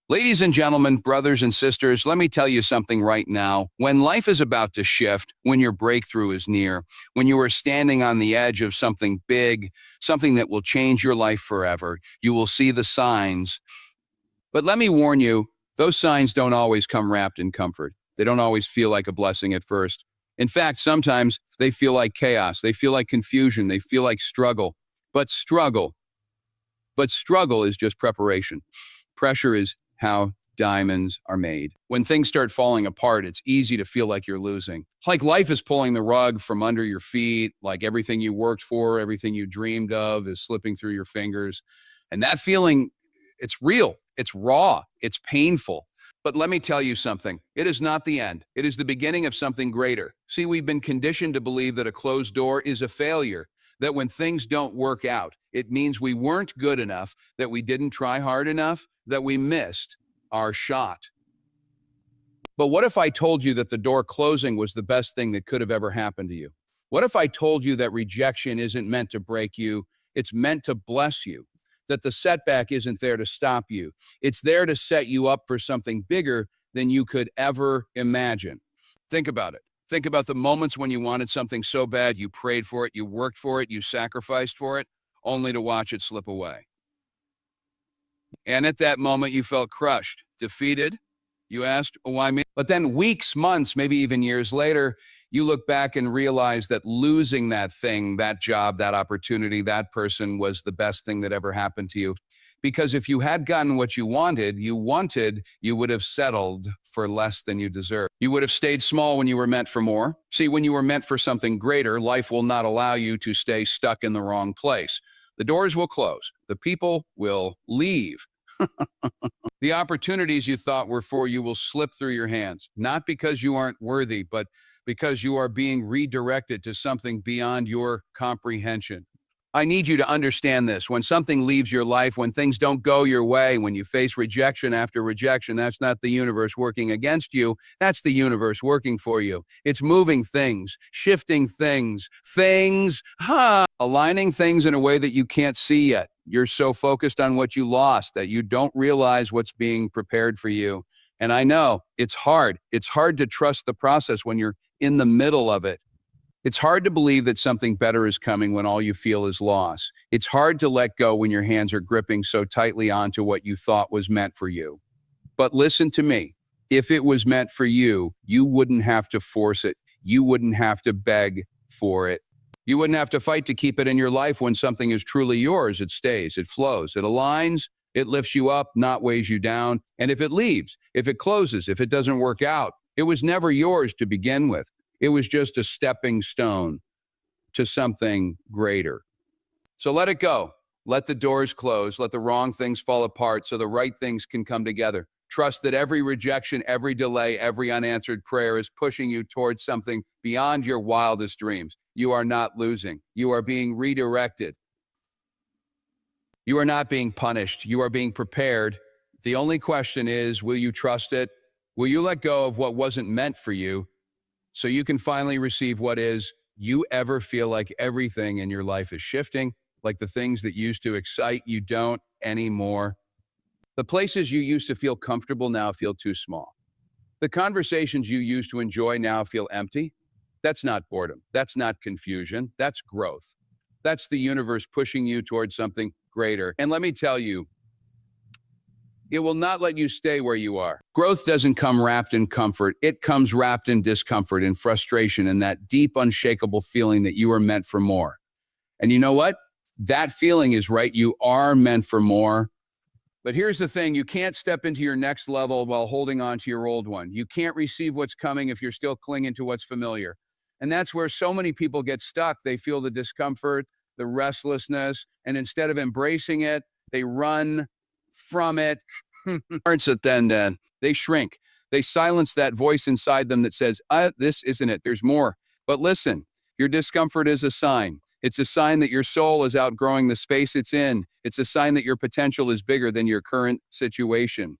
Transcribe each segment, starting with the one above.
Ladies and gentlemen, brothers and sisters, let me tell you something right now. When life is about to shift, when your breakthrough is near, when you are standing on the edge of something big, something that will change your life forever, you will see the signs. But let me warn you, those signs don't always come wrapped in comfort. They don't always feel like a blessing at first. In fact, sometimes they feel like chaos. They feel like confusion. They feel like struggle. But struggle, but struggle is just preparation. Pressure is how diamonds are made. When things start falling apart, it's easy to feel like you're losing. It's like life is pulling the rug from under your feet, like everything you worked for, everything you dreamed of is slipping through your fingers. And that feeling, it's real, it's raw, it's painful. But let me tell you something. It is not the end. It is the beginning of something greater. See, we've been conditioned to believe that a closed door is a failure, that when things don't work out, it means we weren't good enough, that we didn't try hard enough, that we missed our shot. But what if I told you that the door closing was the best thing that could have ever happened to you? What if I told you that rejection isn't meant to break you, it's meant to bless you? That the setback isn't there to stop you, it's there to set you up for something bigger than you could ever imagine. Think about it. Think about the moments when you wanted something so bad, you prayed for it, you worked for it, you sacrificed for it, only to watch it slip away. And at that moment, you felt crushed, defeated. You asked, why me? But then weeks, months, maybe even years later, you look back and realize that losing that thing, that job, that opportunity, that person was the best thing that ever happened to you. Because if you had gotten what you wanted, you would have settled for less than you deserve. You would have stayed small when you were meant for more. See, when you were meant for something greater, life will not allow you to stay stuck in the wrong place. The doors will close. The people will leave. The opportunities you thought were for you will slip through your hands, not because you aren't worthy, but because you are being redirected to something beyond your comprehension. I need you to understand this. When something leaves your life, when things don't go your way, when you face rejection after rejection, that's not the universe working against you. That's the universe working for you. It's moving things, shifting things, aligning things in a way that you can't see yet. You're so focused on what you lost that you don't realize what's being prepared for you. And I know it's hard. It's hard to trust the process when you're in the middle of it. It's hard to believe that something better is coming when all you feel is loss. It's hard to let go when your hands are gripping so tightly onto what you thought was meant for you. But listen to me. If it was meant for you, you wouldn't have to force it. You wouldn't have to beg for it. You wouldn't have to fight to keep it in your life. When something is truly yours, it stays, it flows, it aligns, it lifts you up, not weighs you down. And if it leaves, if it closes, if it doesn't work out, it was never yours to begin with. It was just a stepping stone to something greater. So let it go. Let the doors close. Let the wrong things fall apart so the right things can come together. Trust that every rejection, every delay, every unanswered prayer is pushing you towards something beyond your wildest dreams. You are not losing. You are being redirected. You are not being punished. You are being prepared. The only question is, will you trust it? Will you let go of what wasn't meant for you so you can finally receive what is? You ever feel like everything in your life is shifting, like the things that used to excite you don't anymore? The places you used to feel comfortable now feel too small. The conversations you used to enjoy now feel empty. That's not boredom. That's not confusion. That's growth. That's the universe pushing you towards something greater. And let me tell you, it will not let you stay where you are. Growth doesn't come wrapped in comfort. It comes wrapped in discomfort and frustration and that deep, unshakable feeling that you are meant for more. And you know what? That feeling is right. You are meant for more. But here's the thing. You can't step into your next level while holding on to your old one. You can't receive what's coming if you're still clinging to what's familiar. And that's where so many people get stuck. They feel the discomfort, the restlessness, and instead of embracing it, they run from it. Then they shrink. They silence that voice inside them that says, this isn't it. There's more. But listen, your discomfort is a sign. It's a sign that your soul is outgrowing the space it's in. It's a sign that your potential is bigger than your current situation.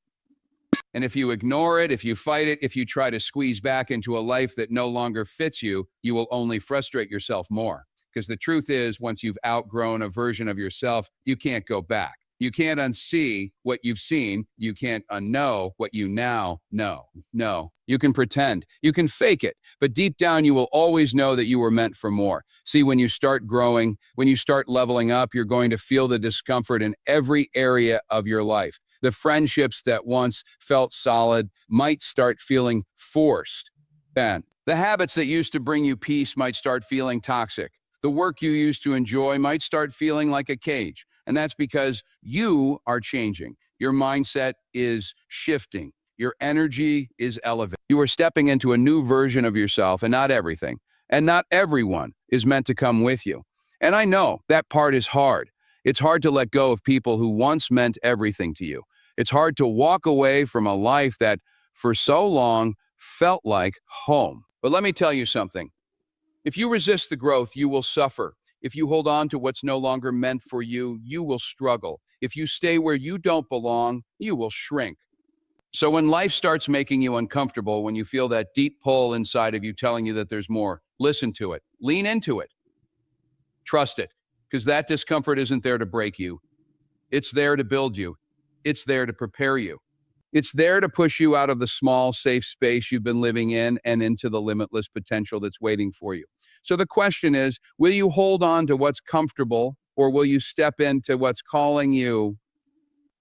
And if you ignore it, if you fight it, if you try to squeeze back into a life that no longer fits you, you will only frustrate yourself more. Because the truth is, once you've outgrown a version of yourself, you can't go back. You can't unsee what you've seen. You can't unknow what you now know. No, you can pretend. You can fake it. But deep down, you will always know that you were meant for more. See, when you start growing, when you start leveling up, you're going to feel the discomfort in every area of your life. The friendships that once felt solid might start feeling forced. Then, the habits that used to bring you peace might start feeling toxic. The work you used to enjoy might start feeling like a cage. And that's because you are changing. Your mindset is shifting. Your energy is elevating. You are stepping into a new version of yourself, and not everything. And not everyone is meant to come with you. And I know that part is hard. It's hard to let go of people who once meant everything to you. It's hard to walk away from a life that for so long felt like home. But let me tell you something. If you resist the growth, you will suffer. If you hold on to what's no longer meant for you, you will struggle. If you stay where you don't belong, you will shrink. So when life starts making you uncomfortable, when you feel that deep pull inside of you telling you that there's more, listen to it, lean into it, trust it, because that discomfort isn't there to break you. It's there to build you. It's there to prepare you. It's there to push you out of the small, safe space you've been living in and into the limitless potential that's waiting for you. So the question is, will you hold on to what's comfortable, or will you step into what's calling you?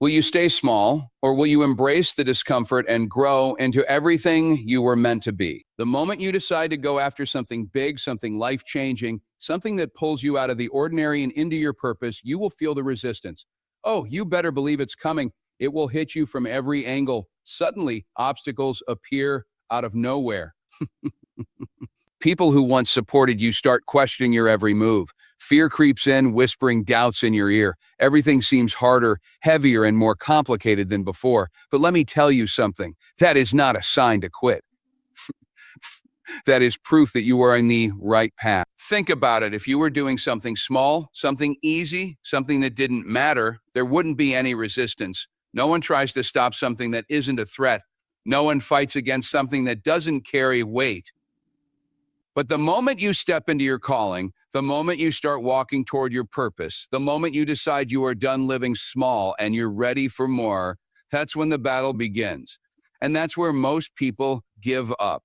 Will you stay small, or will you embrace the discomfort and grow into everything you were meant to be? The moment you decide to go after something big, something life-changing, something that pulls you out of the ordinary and into your purpose, you will feel the resistance. Oh, you better believe it's coming. It will hit you from every angle. Suddenly, obstacles appear out of nowhere. People who once supported you start questioning your every move. Fear creeps in, whispering doubts in your ear. Everything seems harder, heavier, and more complicated than before. But let me tell you something. That is not a sign to quit. That is proof that you are in the right path. Think about it. If you were doing something small, something easy, something that didn't matter, there wouldn't be any resistance. No one tries to stop something that isn't a threat. No one fights against something that doesn't carry weight. But the moment you step into your calling, the moment you start walking toward your purpose, the moment you decide you are done living small and you're ready for more, that's when the battle begins. And that's where most people give up.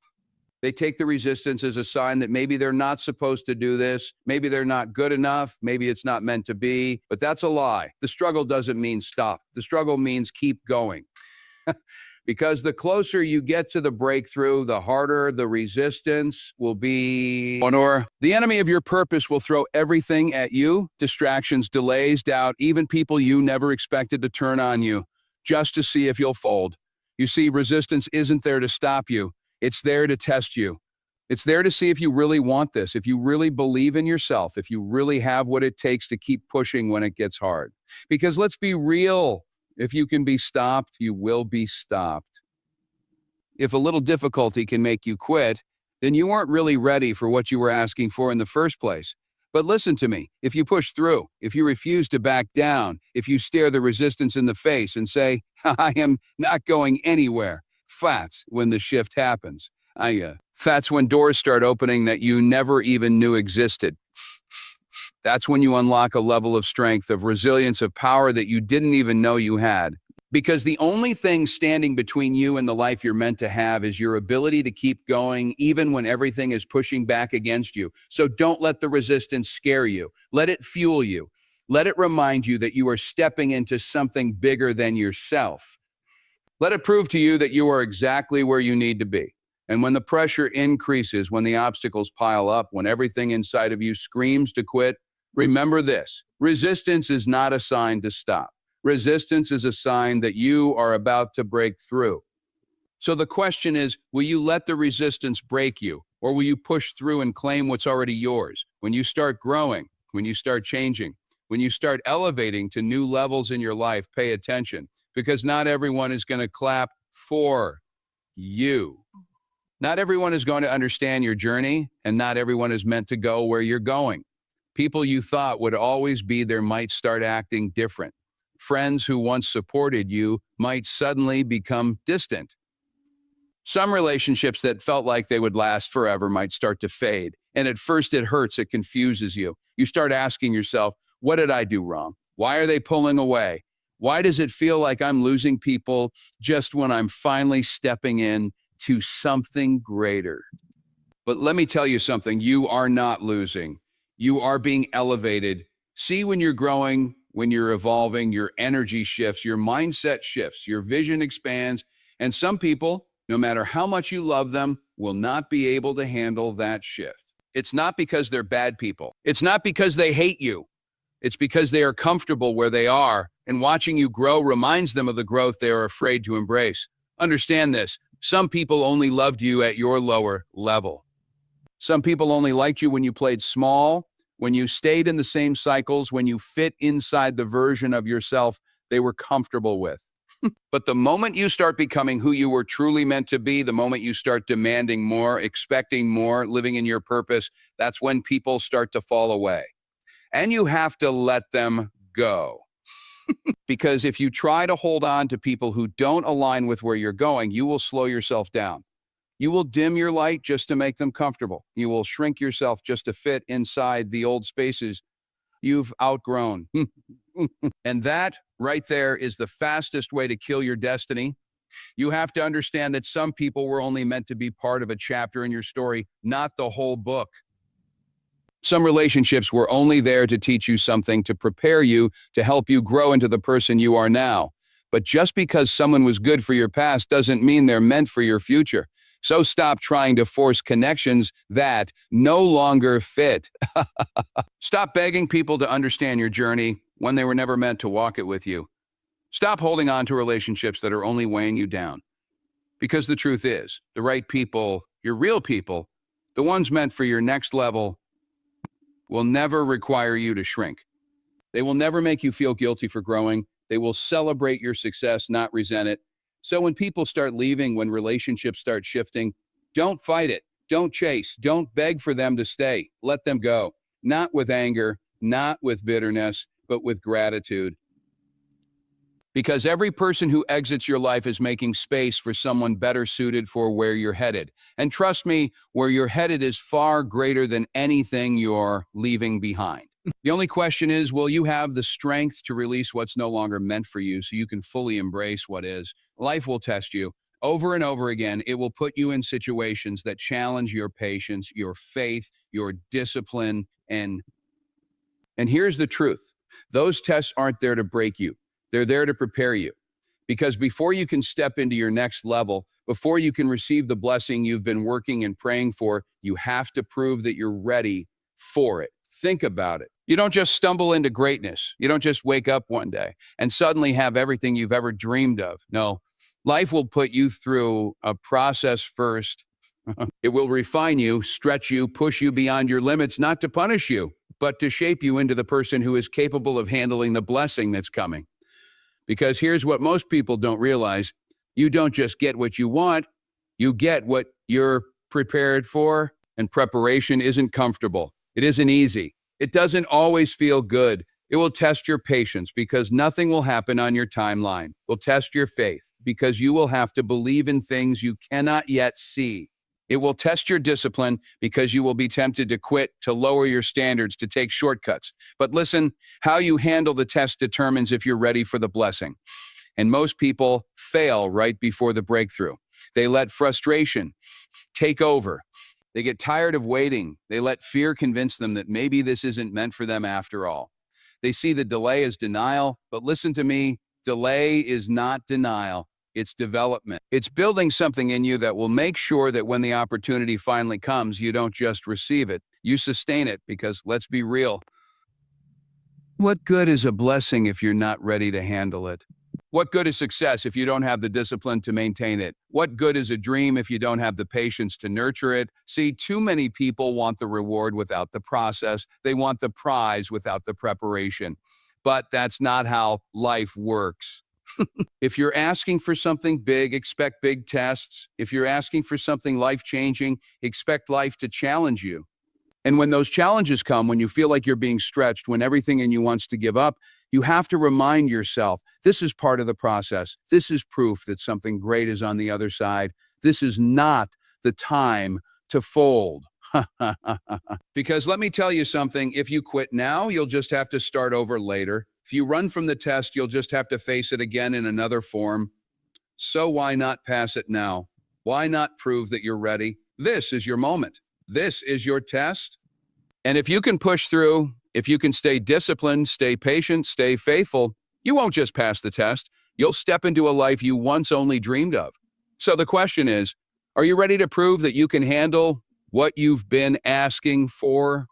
They take the resistance as a sign that maybe they're not supposed to do this, maybe they're not good enough, maybe it's not meant to be, but that's a lie. The struggle doesn't mean stop. The struggle means keep going. Because the closer you get to the breakthrough, the harder the resistance will be. Or the enemy of your purpose will throw everything at you: distractions, delays, doubt, even people you never expected to turn on you, just to see if you'll fold. You see, resistance isn't there to stop you. It's there to test you. It's there to see if you really want this, if you really believe in yourself, if you really have what it takes to keep pushing when it gets hard. Because let's be real. If you can be stopped, you will be stopped. If a little difficulty can make you quit, then you weren't really ready for what you were asking for in the first place. But listen to me, if you push through, if you refuse to back down, if you stare the resistance in the face and say, I am not going anywhere, that's when the shift happens. That's when doors start opening that you never even knew existed. That's when you unlock a level of strength, of resilience, of power that you didn't even know you had. Because the only thing standing between you and the life you're meant to have is your ability to keep going even when everything is pushing back against you. So don't let the resistance scare you. Let it fuel you. Let it remind you that you are stepping into something bigger than yourself. Let it prove to you that you are exactly where you need to be. And when the pressure increases, when the obstacles pile up, when everything inside of you screams to quit, remember this: resistance is not a sign to stop. Resistance is a sign that you are about to break through. So the question is, will you let the resistance break you, or will you push through and claim what's already yours? When you start growing, when you start changing, when you start elevating to new levels in your life, pay attention, because not everyone is going to clap for you. Not everyone is going to understand your journey, and not everyone is meant to go where you're going. People you thought would always be there might start acting different. Friends who once supported you might suddenly become distant. Some relationships that felt like they would last forever might start to fade. And at first it hurts, it confuses you. You start asking yourself, what did I do wrong? Why are they pulling away? Why does it feel like I'm losing people just when I'm finally stepping in to something greater? But let me tell you something, you are not losing. You are being elevated. See, when you're growing, when you're evolving, your energy shifts, your mindset shifts, your vision expands. And some people, no matter how much you love them, will not be able to handle that shift. It's not because they're bad people. It's not because they hate you. It's because they are comfortable where they are, and watching you grow reminds them of the growth they are afraid to embrace. Understand this. Some people only loved you at your lower level. Some people only liked you when you played small, when you stayed in the same cycles, when you fit inside the version of yourself they were comfortable with. But the moment you start becoming who you were truly meant to be, the moment you start demanding more, expecting more, living in your purpose, that's when people start to fall away. And you have to let them go. Because if you try to hold on to people who don't align with where you're going, you will slow yourself down. You will dim your light just to make them comfortable. You will shrink yourself just to fit inside the old spaces you've outgrown. And that right there is the fastest way to kill your destiny. You have to understand that some people were only meant to be part of a chapter in your story, not the whole book. Some relationships were only there to teach you something, to prepare you, to help you grow into the person you are now. But just because someone was good for your past doesn't mean they're meant for your future. So stop trying to force connections that no longer fit. Stop begging people to understand your journey when they were never meant to walk it with you. Stop holding on to relationships that are only weighing you down. Because the truth is, the right people, your real people, the ones meant for your next level, will never require you to shrink. They will never make you feel guilty for growing. They will celebrate your success, not resent it. So when people start leaving, when relationships start shifting, don't fight it. Don't chase. Don't beg for them to stay. Let them go. Not with anger, not with bitterness, but with gratitude. Because every person who exits your life is making space for someone better suited for where you're headed. And trust me, where you're headed is far greater than anything you're leaving behind. The only question is, will you have the strength to release what's no longer meant for you so you can fully embrace what is? Life will test you. Over and over again, it will put you in situations that challenge your patience, your faith, your discipline, and here's the truth. Those tests aren't there to break you. They're there to prepare you. Because before you can step into your next level, before you can receive the blessing you've been working and praying for, you have to prove that you're ready for it. Think about it. You don't just stumble into greatness. You don't just wake up one day and suddenly have everything you've ever dreamed of. No, life will put you through a process first. It will refine you, stretch you, push you beyond your limits, not to punish you, but to shape you into the person who is capable of handling the blessing that's coming. Because here's what most people don't realize. You don't just get what you want, you get what you're prepared for. And preparation isn't comfortable. It isn't easy. It doesn't always feel good. It will test your patience because nothing will happen on your timeline. It will test your faith because you will have to believe in things you cannot yet see. It will test your discipline because you will be tempted to quit, to lower your standards, to take shortcuts. But listen, how you handle the test determines if you're ready for the blessing. And most people fail right before the breakthrough. They let frustration take over. They get tired of waiting. They let fear convince them that maybe this isn't meant for them after all. They see the delay as denial, but listen to me, delay is not denial. It's development. It's building something in you that will make sure that when the opportunity finally comes, you don't just receive it, you sustain it. Because let's be real, what good is a blessing if you're not ready to handle it? What good is success if you don't have the discipline to maintain it? What good is a dream if you don't have the patience to nurture it? See, too many people want the reward without the process. They want the prize without the preparation. But that's not how life works. If you're asking for something big, expect big tests. If you're asking for something life-changing, expect life to challenge you. And when those challenges come, when you feel like you're being stretched, when everything in you wants to give up, you have to remind yourself, this is part of the process. This is proof that something great is on the other side. This is not the time to fold. Because let me tell you something, if you quit now, you'll just have to start over later. If you run from the test, you'll just have to face it again in another form. So why not pass it now? Why not prove that you're ready? This is your moment. This is your test. And if you can push through, if you can stay disciplined, stay patient, stay faithful, you won't just pass the test. You'll step into a life you once only dreamed of. So the question is, are you ready to prove that you can handle what you've been asking for?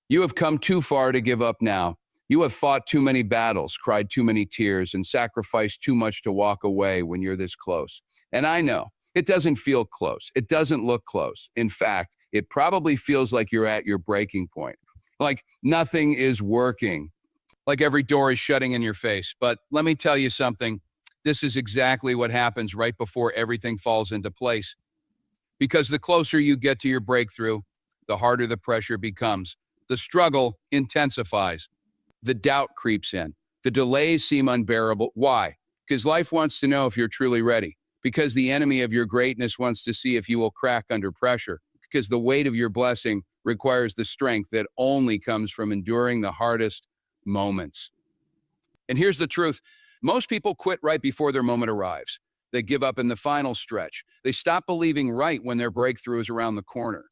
You have come too far to give up now. You have fought too many battles, cried too many tears, and sacrificed too much to walk away when you're this close. And I know it doesn't feel close. It doesn't look close. In fact, it probably feels like you're at your breaking point, like nothing is working, like every door is shutting in your face. But let me tell you something. This is exactly what happens right before everything falls into place. Because the closer you get to your breakthrough, the harder the pressure becomes. The struggle intensifies. The doubt creeps in. The delays seem unbearable. Why? Because life wants to know if you're truly ready. Because the enemy of your greatness wants to see if you will crack under pressure. Because the weight of your blessing requires the strength that only comes from enduring the hardest moments. And here's the truth. Most people quit right before their moment arrives. They give up in the final stretch. They stop believing right when their breakthrough is around the corner.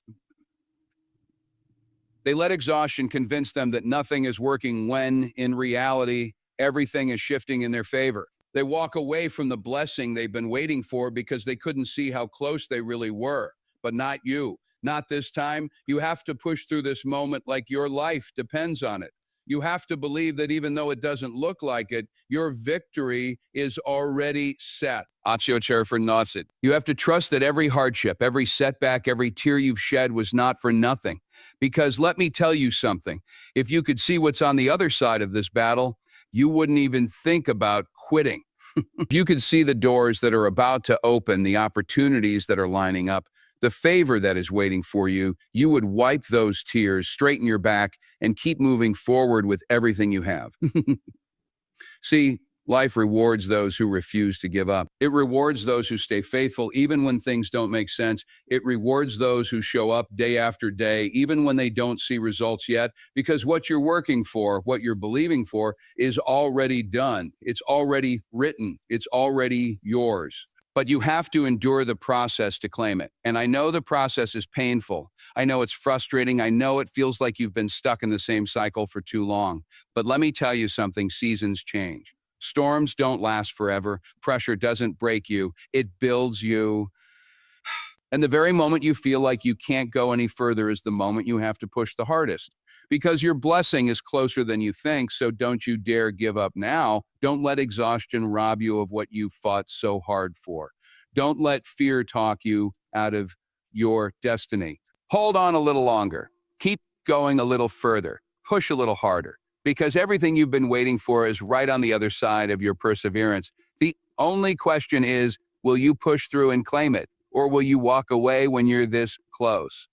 They let exhaustion convince them that nothing is working when, in reality, everything is shifting in their favor. They walk away from the blessing they've been waiting for because they couldn't see how close they really were. But not you. Not this time. You have to push through this moment like your life depends on it. You have to believe that even though it doesn't look like it, your victory is already set. You have to trust that every hardship, every setback, every tear you've shed was not for nothing. Because let me tell you something, if you could see what's on the other side of this battle, you wouldn't even think about quitting. If you could see the doors that are about to open, the opportunities that are lining up, the favor that is waiting for you, you would wipe those tears, straighten your back, and keep moving forward with everything you have. See, life rewards those who refuse to give up. It rewards those who stay faithful even when things don't make sense. It rewards those who show up day after day, even when they don't see results yet, because what you're working for, what you're believing for, is already done. It's already written. It's already yours. But you have to endure the process to claim it. And I know the process is painful. I know it's frustrating. I know it feels like you've been stuck in the same cycle for too long. But let me tell you something, seasons change. Storms don't last forever. Pressure doesn't break you. It builds you. And the very moment you feel like you can't go any further is the moment you have to push the hardest. Because your blessing is closer than you think, so don't you dare give up now. Don't let exhaustion rob you of what you fought so hard for. Don't let fear talk you out of your destiny. Hold on a little longer. Keep going a little further. Push a little harder. Because everything you've been waiting for is right on the other side of your perseverance. The only question is, will you push through and claim it? Or will you walk away when you're this close?